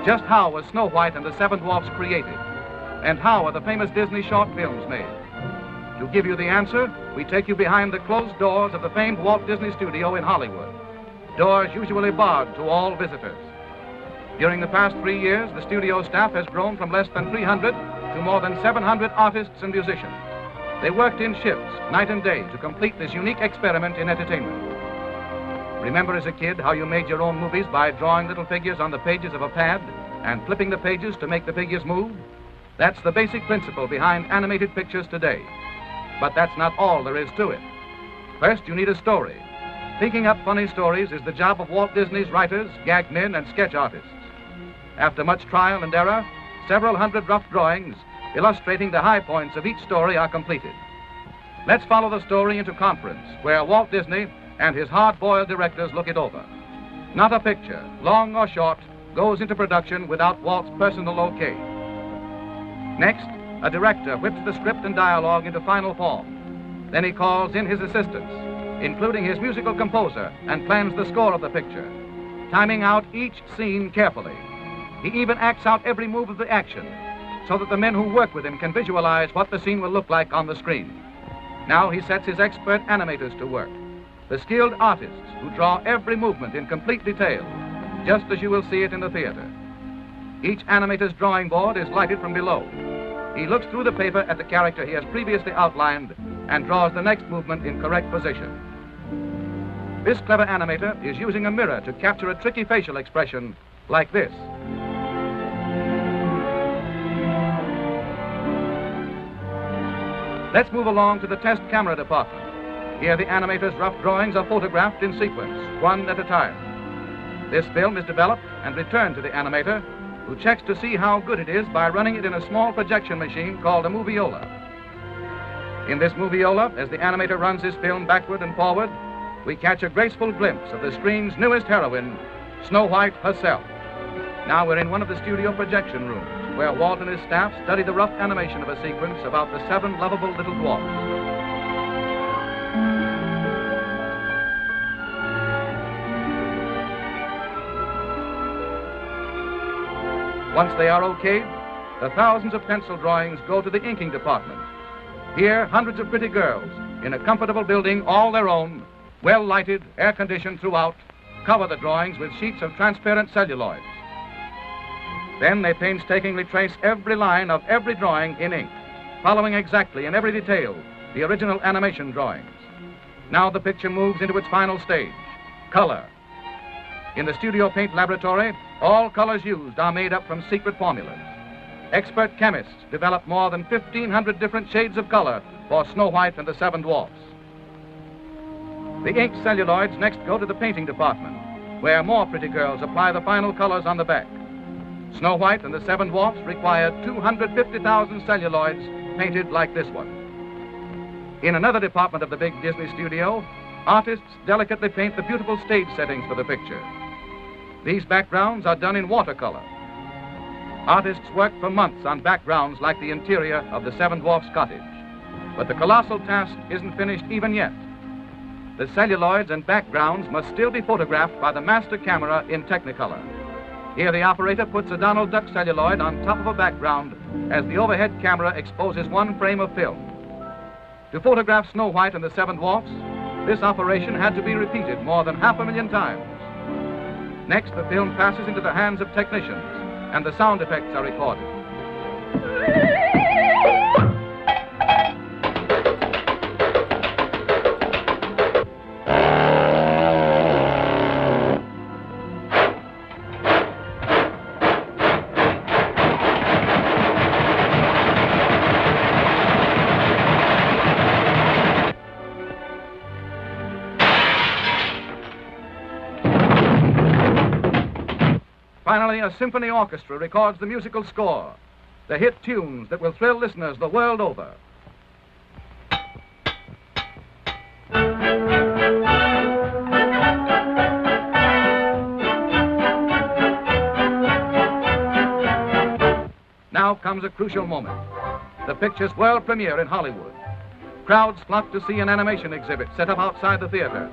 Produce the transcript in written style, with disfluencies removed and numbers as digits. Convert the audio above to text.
Just how was Snow White and the Seven Dwarfs created? And how are the famous Disney short films made? To give you the answer, we take you behind the closed doors of the famed Walt Disney Studio in Hollywood. Doors usually barred to all visitors. During the past 3 years, the studio staff has grown from less than 300 to more than 700 artists and musicians. They worked in shifts, night and day, to complete this unique experiment in entertainment. Remember as a kid how you made your own movies by drawing little figures on the pages of a pad and flipping the pages to make the figures move? That's the basic principle behind animated pictures today. But that's not all there is to it. First, you need a story. Thinking up funny stories is the job of Walt Disney's writers, gag men, and sketch artists. After much trial and error, several hundred rough drawings illustrating the high points of each story are completed. Let's follow the story into conference, where Walt Disney and his hard-boiled directors look it over. Not a picture, long or short, goes into production without Walt's personal okay. Next, a director whips the script and dialogue into final form. Then he calls in his assistants, including his musical composer, and plans the score of the picture, timing out each scene carefully. He even acts out every move of the action, so that the men who work with him can visualize what the scene will look like on the screen. Now he sets his expert animators to work, the skilled artists who draw every movement in complete detail, just as you will see it in the theater. Each animator's drawing board is lighted from below. He looks through the paper at the character he has previously outlined and draws the next movement in correct position. This clever animator is using a mirror to capture a tricky facial expression like this. Let's move along to the test camera department. Here the animator's rough drawings are photographed in sequence, one at a time. This film is developed and returned to the animator, who checks to see how good it is by running it in a small projection machine called a moviola. In this moviola, as the animator runs his film backward and forward, we catch a graceful glimpse of the screen's newest heroine, Snow White herself. Now we're in one of the studio projection rooms, where Walt and his staff study the rough animation of a sequence about the 7 lovable little dwarfs. Once they are okayed, the thousands of pencil drawings go to the inking department. Here, hundreds of pretty girls, in a comfortable building all their own, well lighted, air-conditioned throughout, cover the drawings with sheets of transparent celluloids. Then they painstakingly trace every line of every drawing in ink, following exactly in every detail the original animation drawings. Now the picture moves into its final stage, color. In the studio paint laboratory, all colors used are made up from secret formulas. Expert chemists develop more than 1,500 different shades of color for Snow White and the 7 Dwarfs. The inked celluloids next go to the painting department, where more pretty girls apply the final colors on the back. Snow White and the 7 Dwarfs required 250,000 celluloids painted like this one. In another department of the big Disney studio, artists delicately paint the beautiful stage settings for the picture. These backgrounds are done in watercolor. Artists work for months on backgrounds like the interior of the 7 Dwarfs' cottage. But the colossal task isn't finished even yet. The celluloids and backgrounds must still be photographed by the master camera in Technicolor. Here the operator puts a Donald Duck celluloid on top of a background as the overhead camera exposes one frame of film. To photograph Snow White and the 7 Dwarfs, this operation had to be repeated more than 500,000 times. Next, the film passes into the hands of technicians, and the sound effects are recorded. Finally, a symphony orchestra records the musical score, the hit tunes that will thrill listeners the world over. Now comes a crucial moment, the picture's world premiere in Hollywood. Crowds flock to see an animation exhibit set up outside the theater.